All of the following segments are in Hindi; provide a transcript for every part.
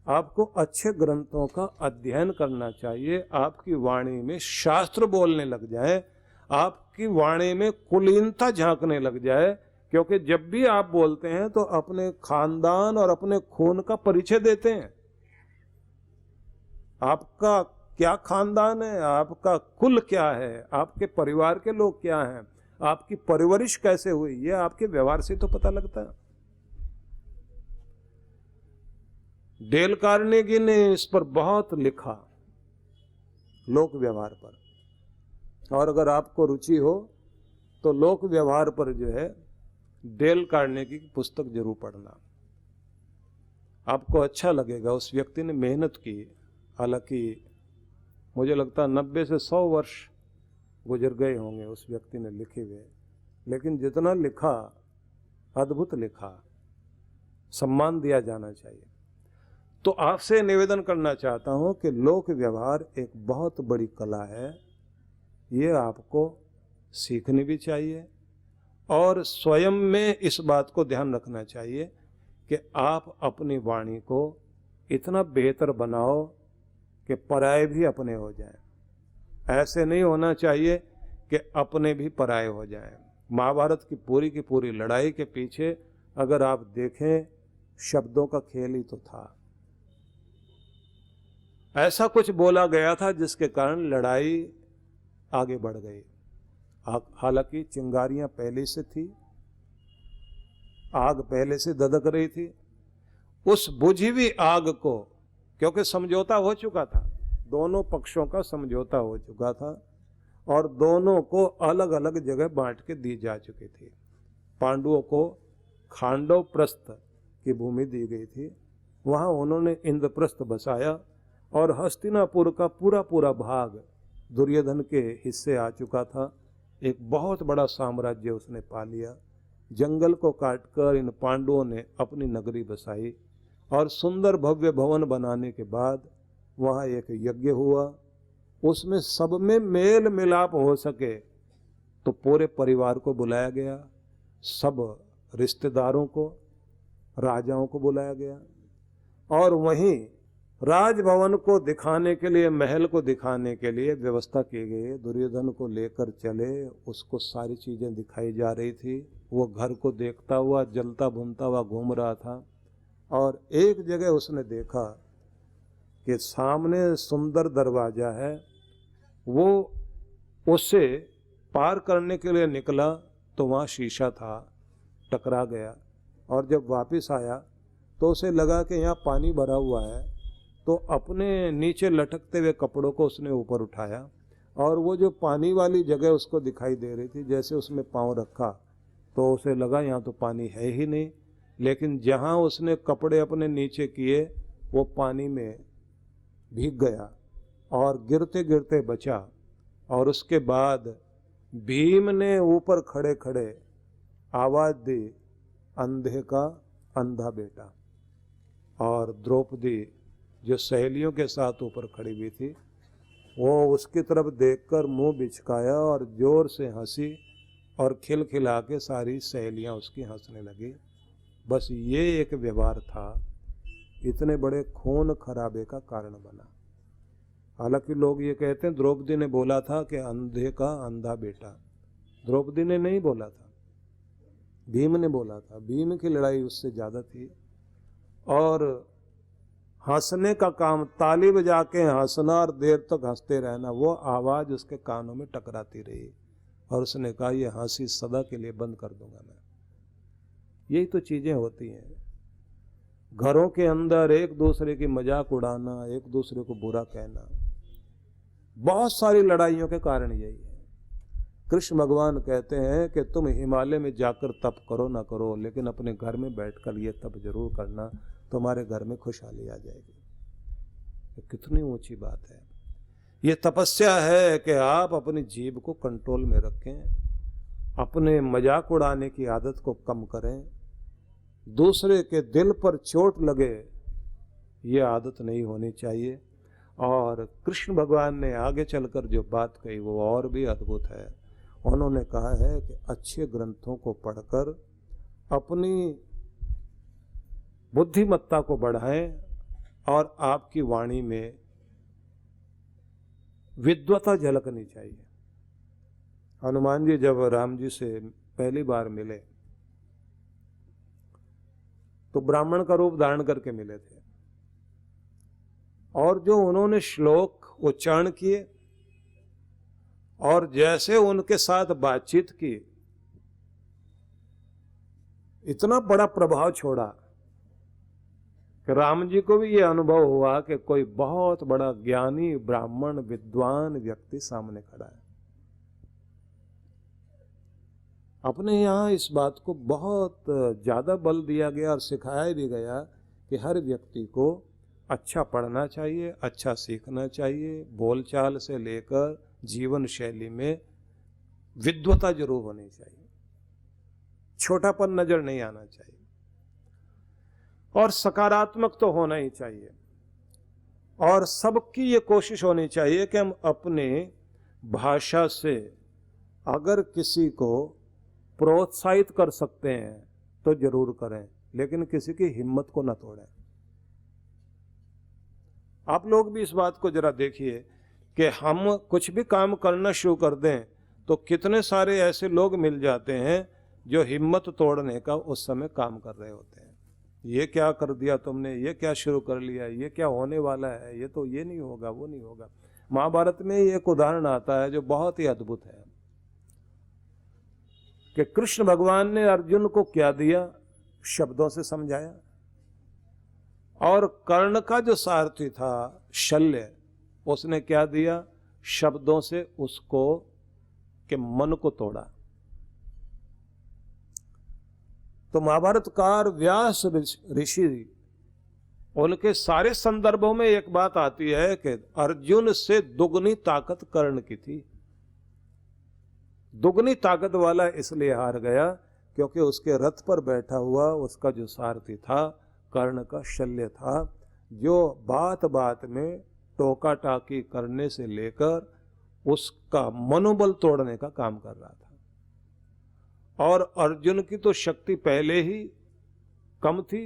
आपको अच्छे ग्रंथों का अध्ययन करना चाहिए। आपकी वाणी में शास्त्र बोलने लग जाए, आपकी वाणी में कुलीनता झांकने लग जाए, क्योंकि जब भी आप बोलते हैं तो अपने खानदान और अपने खून का परिचय देते हैं। आपका क्या खानदान है, आपका कुल क्या है, आपके परिवार के लोग क्या हैं, आपकी परवरिश कैसे हुई, यह आपके व्यवहार से तो पता लगता है। डेल कार्नेगी ने इस पर बहुत लिखा, लोक व्यवहार पर, और अगर आपको रुचि हो तो लोक व्यवहार पर जो है डेल कार्नेगी की पुस्तक जरूर पढ़ना, आपको अच्छा लगेगा। उस व्यक्ति ने मेहनत की, हालांकि मुझे लगता है 90 से 100 वर्ष गुजर गए होंगे उस व्यक्ति ने लिखे हुए, लेकिन जितना लिखा अद्भुत लिखा, सम्मान दिया जाना चाहिए। तो आपसे निवेदन करना चाहता हूं कि लोक व्यवहार एक बहुत बड़ी कला है, ये आपको सीखनी भी चाहिए और स्वयं में इस बात को ध्यान रखना चाहिए कि आप अपनी वाणी को इतना बेहतर बनाओ कि पराये भी अपने हो जाएं। ऐसे नहीं होना चाहिए कि अपने भी पराये हो जाएं। महाभारत की पूरी लड़ाई के पीछे अगर आप देखें, शब्दों का खेल ही तो था। ऐसा कुछ बोला गया था जिसके कारण लड़ाई आगे बढ़ गई। हालांकि चिंगारियां पहले से थी, आग पहले से दधक रही थी, उस बुझी हुई आग को, क्योंकि समझौता हो चुका था, दोनों पक्षों का समझौता हो चुका था और दोनों को अलग अलग जगह बांट के दी जा चुकी थी। पांडवों को खांडव प्रस्थ की भूमि दी गई थी, वहां उन्होंने इंद्रप्रस्थ बसाया और हस्तिनापुर का पूरा भाग दुर्योधन के हिस्से आ चुका था। एक बहुत बड़ा साम्राज्य उसने पा लिया। जंगल को काटकर इन पांडवों ने अपनी नगरी बसाई और सुंदर भव्य भवन बनाने के बाद वहाँ एक यज्ञ हुआ। उसमें सब में मेल मिलाप हो सके तो पूरे परिवार को बुलाया गया, सब रिश्तेदारों को, राजाओं को बुलाया गया और वहीं राजभवन को दिखाने के लिए, महल को दिखाने के लिए व्यवस्था की गई। दुर्योधन को लेकर चले, उसको सारी चीजें दिखाई जा रही थी। वो घर को देखता हुआ, जलता भुनता हुआ घूम रहा था और एक जगह उसने देखा कि सामने सुंदर दरवाजा है। वो उससे पार करने के लिए निकला तो वहाँ शीशा था, टकरा गया और जब वापस आया तो उसे लगा कि यहाँ पानी भरा हुआ है, तो अपने नीचे लटकते हुए कपड़ों को उसने ऊपर उठाया और वो जो पानी वाली जगह उसको दिखाई दे रही थी, जैसे उसमें पाँव रखा तो उसे लगा यहाँ तो पानी है ही नहीं, लेकिन जहाँ उसने कपड़े अपने नीचे किए वो पानी में भीग गया और गिरते गिरते बचा। और उसके बाद भीम ने ऊपर खड़े खड़े आवाज दी, अंधे का अंधा बेटा। और द्रौपदी जो सहेलियों के साथ ऊपर खड़ी हुई थी, वो उसकी तरफ देखकर मुंह बिचकाया और जोर से हंसी और खिलखिला के सारी सहेलियां उसकी हंसने लगी। बस ये एक व्यवहार था, इतने बड़े खून खराबे का कारण बना। हालांकि लोग ये कहते हैं द्रौपदी ने बोला था कि अंधे का अंधा बेटा। द्रौपदी ने नहीं बोला था, भीम ने बोला था। भीम की लड़ाई उससे ज्यादा थी। और हंसने का काम, ताली बजा के हंसना और देर तक हंसते रहना, वो आवाज उसके कानों में टकराती रही और उसने कहा ये हंसी सदा के लिए बंद कर दूंगा मैं। यही तो चीजें होती हैं घरों के अंदर, एक दूसरे की मजाक उड़ाना, एक दूसरे को बुरा कहना, बहुत सारी लड़ाइयों के कारण यही है। कृष्ण भगवान कहते हैं कि तुम हिमालय में जाकर तप करो ना करो, लेकिन अपने घर में बैठकर ये तप जरूर करना, तुम्हारे घर में खुशहाली आ जाएगी। ये कितनी ऊंची बात है। ये तपस्या है कि आप अपनी जीभ को कंट्रोल में रखें, अपने मजाक उड़ाने की आदत को कम करें, दूसरे के दिल पर चोट लगे ये आदत नहीं होनी चाहिए। और कृष्ण भगवान ने आगे चलकर जो बात कही वो और भी अद्भुत है। उन्होंने कहा है कि अच्छे ग्रंथों को पढ़कर अपनी बुद्धिमत्ता को बढ़ाएं और आपकी वाणी में विद्वता झलकनी चाहिए। हनुमान जी जब राम जी से पहली बार मिले तो ब्राह्मण का रूप धारण करके मिले थे, और जो उन्होंने श्लोक उच्चारण किए और जैसे उनके साथ बातचीत की, इतना बड़ा प्रभाव छोड़ा कि राम जी को भी ये अनुभव हुआ कि कोई बहुत बड़ा ज्ञानी ब्राह्मण विद्वान व्यक्ति सामने खड़ा है। अपने यहाँ इस बात को बहुत ज्यादा बल दिया गया और सिखाया भी गया कि हर व्यक्ति को अच्छा पढ़ना चाहिए, अच्छा सीखना चाहिए, बोलचाल से लेकर जीवन शैली में विद्वता जरूर होनी चाहिए, छोटापन नजर नहीं आना चाहिए, और सकारात्मक तो होना ही चाहिए। और सबकी ये कोशिश होनी चाहिए कि हम अपने भाषा से अगर किसी को प्रोत्साहित कर सकते हैं तो जरूर करें, लेकिन किसी की हिम्मत को न तोड़ें। आप लोग भी इस बात को जरा देखिए कि हम कुछ भी काम करना शुरू कर दें तो कितने सारे ऐसे लोग मिल जाते हैं जो हिम्मत तोड़ने का उस समय काम कर रहे होते हैं। ये क्या कर दिया तुमने, ये क्या शुरू कर लिया, ये क्या होने वाला है, ये तो ये नहीं होगा, वो नहीं होगा। महाभारत में एक उदाहरण आता है जो बहुत ही अद्भुत है कि कृष्ण भगवान ने अर्जुन को क्या दिया, शब्दों से समझाया, और कर्ण का जो सारथी था शल्य, उसने क्या दिया, शब्दों से उसको के मन को तोड़ा। तो महाभारतकार व्यास ऋषि, उनके सारे संदर्भों में एक बात आती है कि अर्जुन से दुगनी ताकत कर्ण की थी। दुगनी ताकत वाला इसलिए हार गया क्योंकि उसके रथ पर बैठा हुआ उसका जो सारथी था कर्ण का शल्य था, जो बात बात में टोका टाकी करने से लेकर उसका मनोबल तोड़ने का काम कर रहा था। और अर्जुन की तो शक्ति पहले ही कम थी,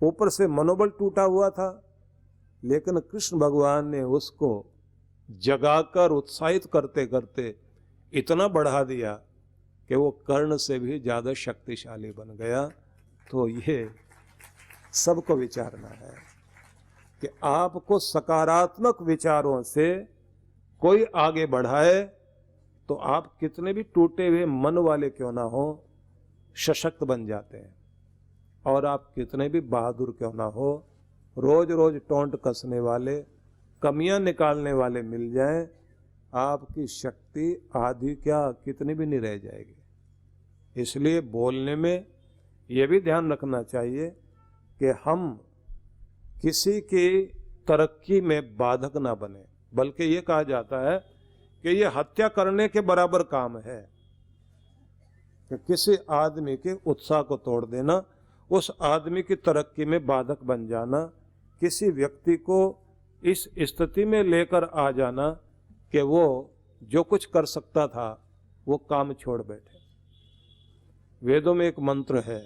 ऊपर से मनोबल टूटा हुआ था, लेकिन कृष्ण भगवान ने उसको जगाकर उत्साहित करते करते इतना बढ़ा दिया कि वो कर्ण से भी ज्यादा शक्तिशाली बन गया। तो ये सबको विचारना है कि आपको सकारात्मक विचारों से कोई आगे बढ़ाए तो आप कितने भी टूटे हुए मन वाले क्यों ना हो, सशक्त बन जाते हैं। और आप कितने भी बहादुर क्यों ना हो, रोज रोज टोंट कसने वाले, कमियां निकालने वाले मिल जाएं, आपकी शक्ति आधी क्या कितनी भी नहीं रह जाएगी। इसलिए बोलने में यह भी ध्यान रखना चाहिए कि हम किसी की तरक्की में बाधक ना बने, बल्कि ये कहा जाता है कि ये हत्या करने के बराबर काम है कि किसी आदमी के उत्साह को तोड़ देना, उस आदमी की तरक्की में बाधक बन जाना, किसी व्यक्ति को इस स्थिति में लेकर आ जाना कि वो जो कुछ कर सकता था वो काम छोड़ बैठे। वेदों में एक मंत्र है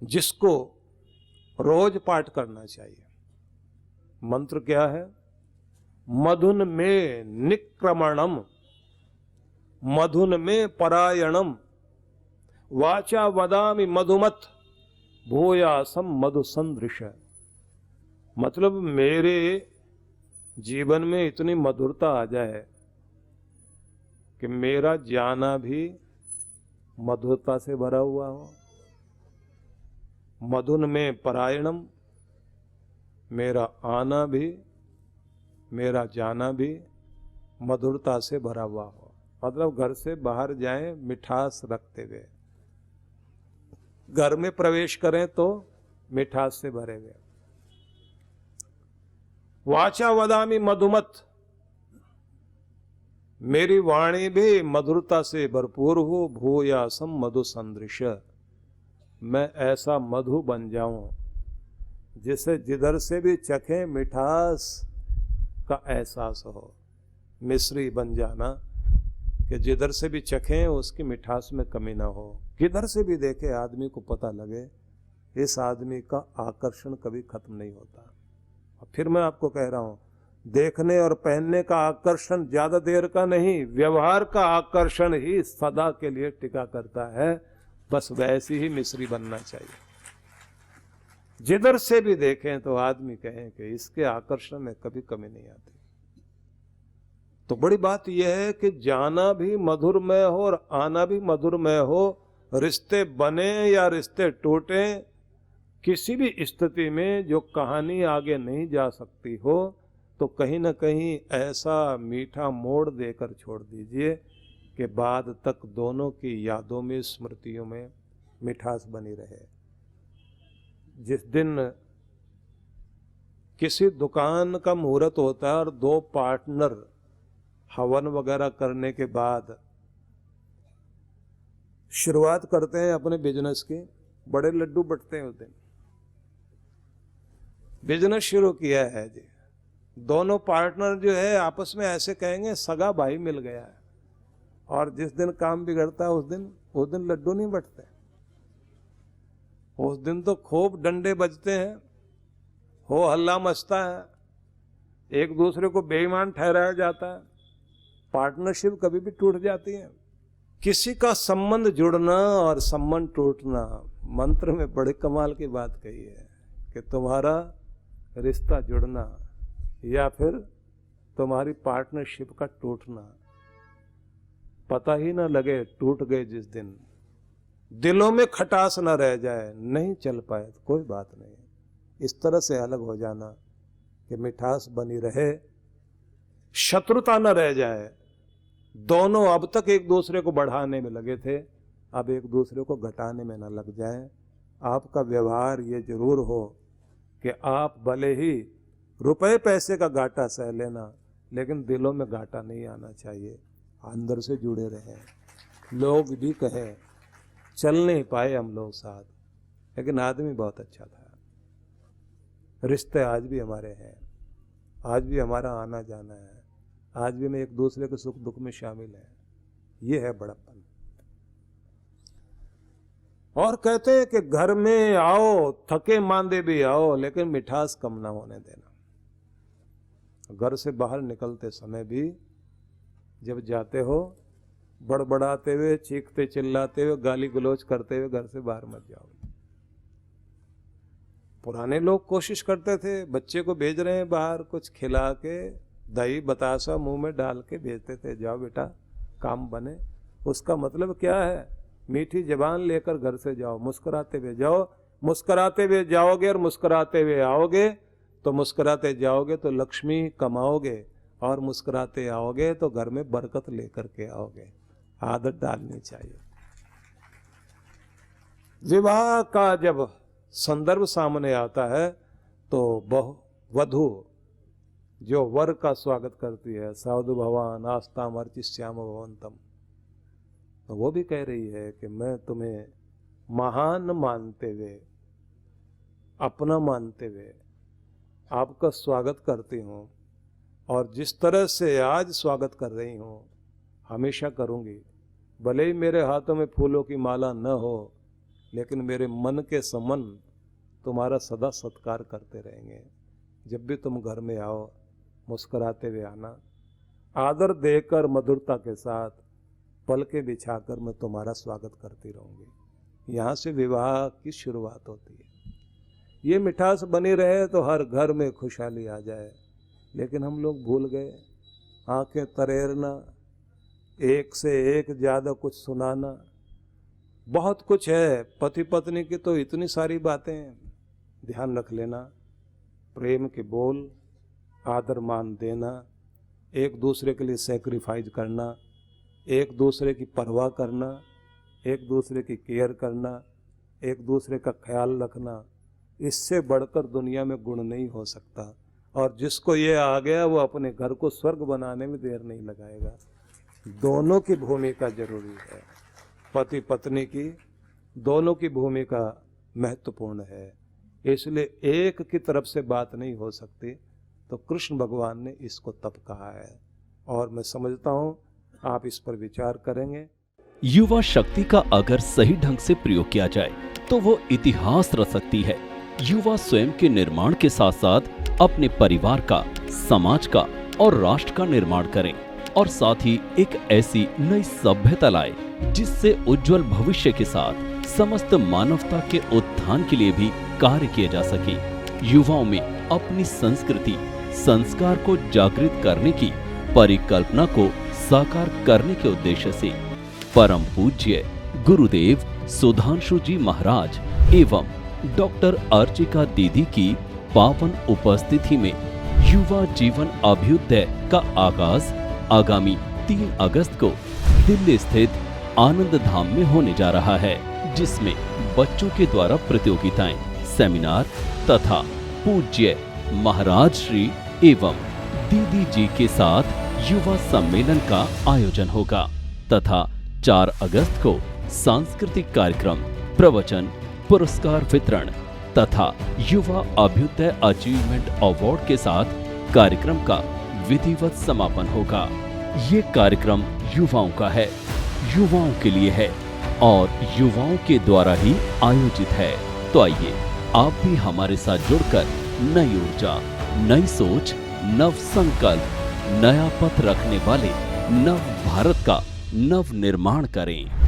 जिसको रोज पाठ करना चाहिए। मंत्र क्या है? मधुन में निक्रमणम, मधुन में परायणम, वाचा वदामि मधुमत, भूयासम मधु संदृश। मतलब मेरे जीवन में इतनी मधुरता आ जाए कि मेरा जाना भी मधुरता से भरा हुआ हो। मधुन में परायणम, मेरा आना भी मेरा जाना भी मधुरता से भरा हुआ हो। मतलब घर से बाहर जाएं मिठास रखते हुए, घर में प्रवेश करें तो मिठास से भरे हुए। वाचा वदामि मधुमत, मेरी वाणी भी मधुरता से भरपूर हो। भूयासम मधु संदृश, मैं ऐसा मधु बन जाऊं जिसे जिधर से भी चखें मिठास का एहसास हो। मिश्री बन जाना कि जिधर से भी चखें उसकी मिठास में कमी ना हो। किधर से भी देखे आदमी को पता लगे इस आदमी का आकर्षण कभी खत्म नहीं होता। और फिर मैं आपको कह रहा हूं, देखने और पहनने का आकर्षण ज्यादा देर का नहीं, व्यवहार का आकर्षण ही सदा के लिए टिका करता है। बस वैसी ही मिस्री बनना चाहिए। जिधर से भी देखें तो आदमी कहें कि इसके आकर्षण में कभी कमी नहीं आती। तो बड़ी बात यह है कि जाना भी मधुरमय हो और आना भी मधुरमय हो। रिश्ते बने या रिश्ते टूटे, किसी भी स्थिति में जो कहानी आगे नहीं जा सकती हो तो कहीं ना कहीं ऐसा मीठा मोड़ देकर छोड़ दीजिए कि बाद तक दोनों की यादों में, स्मृतियों में मिठास बनी रहे। जिस दिन किसी दुकान का मुहूर्त होता है और दो पार्टनर हवन वगैरह करने के बाद शुरुआत करते हैं अपने बिजनेस की, बड़े लड्डू बटते हैं उस दिन। बिजनेस शुरू किया है जी, दोनों पार्टनर जो है आपस में ऐसे कहेंगे सगा भाई मिल गया है। और जिस दिन काम बिगड़ता है उस दिन लड्डू नहीं बटते। उस दिन तो खूब डंडे बजते हैं, हो हल्ला मचता है, एक दूसरे को बेईमान ठहराया जाता है, पार्टनरशिप कभी भी टूट जाती है। किसी का संबंध जुड़ना और संबंध टूटना, मंत्र में बड़े कमाल की बात कही है कि तुम्हारा रिश्ता जुड़ना या फिर तुम्हारी पार्टनरशिप का टूटना, पता ही ना लगे टूट गए जिस दिन, दिलों में खटास ना रह जाए, नहीं चल पाए तो कोई बात नहीं, इस तरह से अलग हो जाना कि मिठास बनी रहे, शत्रुता न रह जाए। दोनों अब तक एक दूसरे को बढ़ाने में लगे थे, अब एक दूसरे को घटाने में न लग जाए। आपका व्यवहार ये जरूर हो कि आप भले ही रुपए पैसे का घाटा सह लेना, लेकिन दिलों में घाटा नहीं आना चाहिए, अंदर से जुड़े रहें। लोग भी कहें चल नहीं पाए हम लोग साथ, लेकिन आदमी बहुत अच्छा था। रिश्ते आज भी हमारे हैं, आज भी हमारा आना जाना है, आज भी हम एक दूसरे के सुख दुख में शामिल हैं। ये है बड़प्पन। और कहते हैं कि घर में आओ थके मांदे भी आओ, लेकिन मिठास कम ना होने देना। घर से बाहर निकलते समय भी जब जाते हो, बड़बड़ाते हुए, चीखते चिल्लाते हुए, गाली गलौज करते हुए घर से बाहर मत जाओ। पुराने लोग कोशिश करते थे, बच्चे को भेज रहे हैं बाहर, कुछ खिला के दही बतासा मुंह में डाल के भेजते थे, जाओ बेटा काम बने। उसका मतलब क्या है? मीठी जबान लेकर घर से जाओ, मुस्कुराते हुए जाओ। मुस्कुराते हुए जाओगे और मुस्कुराते हुए आओगे, तो मुस्कुराते जाओगे तो लक्ष्मी कमाओगे, और मुस्कुराते आओगे तो घर में बरकत लेकर के आओगे। आदत डालनी चाहिए। विवाह का जब संदर्भ सामने आता है तो वधू जो वर का स्वागत करती है, साधु भवान आस्ताम अर्चिष्याम भवंतम, तो वो भी कह रही है कि मैं तुम्हें महान मानते हुए, अपना मानते हुए आपका स्वागत करती हूँ, और जिस तरह से आज स्वागत कर रही हूँ हमेशा करूँगी। भले ही मेरे हाथों में फूलों की माला न हो, लेकिन मेरे मन के समन तुम्हारा सदा सत्कार करते रहेंगे। जब भी तुम घर में आओ मुस्कुराते हुए आना, आदर देकर मधुरता के साथ पलके बिछाकर मैं तुम्हारा स्वागत करती रहूँगी। यहाँ से विवाह की शुरुआत होती है। ये मिठास बनी रहे तो हर घर में खुशहाली आ जाए, लेकिन हम लोग भूल गए। आंखें तरेरना, एक से एक ज़्यादा कुछ सुनाना, बहुत कुछ है। पति पत्नी की तो इतनी सारी बातें हैं, ध्यान रख लेना। प्रेम के बोल, आदर मान देना, एक दूसरे के लिए सैक्रिफाइस करना, एक दूसरे की परवाह करना, एक दूसरे की केयर करना, एक दूसरे का ख्याल रखना, इससे बढ़कर दुनिया में गुण नहीं हो सकता। और जिसको ये आ गया वो अपने घर को स्वर्ग बनाने में देर नहीं लगाएगा। दोनों की भूमिका जरूरी है, पति पत्नी की दोनों की भूमिका महत्वपूर्ण है, इसलिए एक की तरफ से बात नहीं हो सकती। तो कृष्ण भगवान ने इसको तब कहा है, और मैं समझता हूँ आप इस पर विचार करेंगे। युवा शक्ति का अगर सही ढंग से प्रयोग किया जाए तो वो इतिहास रच सकती है। युवा स्वयं के निर्माण के साथ साथ अपने परिवार का, समाज का और राष्ट्र का निर्माण करें और साथ ही एक ऐसी नई सभ्यता लाए जिससे उज्जवल भविष्य के साथ समस्त मानवता के उत्थान के लिए भी कार्य किया जा सके। युवाओं में अपनी संस्कृति, संस्कार को जागृत करने की परिकल्पना को साकार करने के उद्देश्य से परम पूज्य गुरुदेव सुधांशु जी महाराज एवं डॉक्टर अर्चिका दीदी की पावन उपस्थिति में युवा जीवन अभ्युदय का आगाज आगामी 3 अगस्त को दिल्ली स्थित आनंद धाम में होने जा रहा है, जिसमें बच्चों के द्वारा प्रतियोगिताएं, सेमिनार तथा पूज्य महाराज श्री एवं दीदी जी के साथ युवा सम्मेलन का आयोजन होगा तथा 4 अगस्त को सांस्कृतिक कार्यक्रम, प्रवचन, पुरस्कार वितरण तथा युवा अभ्युदय अचीवमेंट अवार्ड के साथ कार्यक्रम का विधिवत समापन होगा। ये कार्यक्रम युवाओं का है, युवाओं के लिए है और युवाओं के द्वारा ही आयोजित है। तो आइए आप भी हमारे साथ जुड़कर नई ऊर्जा, नई सोच, नव संकल्प, नया पथ रखने वाले नव भारत का नव निर्माण करें।